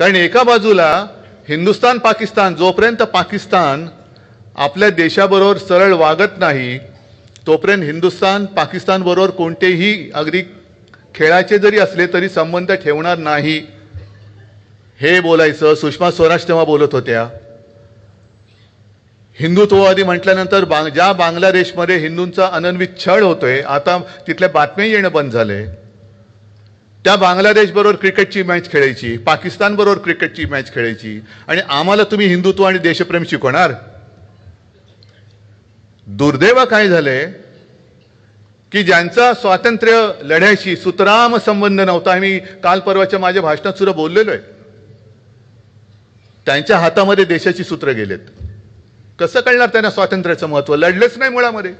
कारण एका बाजूला हिंदुस्थान पाकिस्तान, जोपर्यंत पाकिस्तान आपल्या देशाबरोबर सरळ वागत नाही तोपर्यंत हिंदुस्थान पाकिस्तान बरोबर कोणतेही अगदी खेळाचे जरी असले तरी संबंध ठेवणार नाही, हे बोलायचं सुषमा स्वराज तेव्हा बोलत होत्या. हिंदुत्ववादी म्हटल्यानंतर ज्या बांगलादेशमध्ये हिंदूंचा अनन्वित छळ होतोय, आता तिथल्या बातम्या येणं बंद झालंय. त्या बांगलादेश बरोबर क्रिकेटची मॅच खेळायची, पाकिस्तान बरोबर क्रिकेटची मॅच खेळायची, आणि आम्हाला तुम्ही हिंदुत्व आणि देशप्रेम शिकवणार. दुर्दैव काय झालंय की ज्यांचा स्वातंत्र्य लढ्याशी सुतराम संबंध नव्हता, मी काल परवाच्या माझ्या भाषणात सुद्धा बोललेलो आहे, त्यांच्या हातामध्ये देशाची सूत्र गेलेत. कसं कळणार त्यांना स्वातंत्र्याचं महत्त्व? लढलेच नाही मुळामध्ये.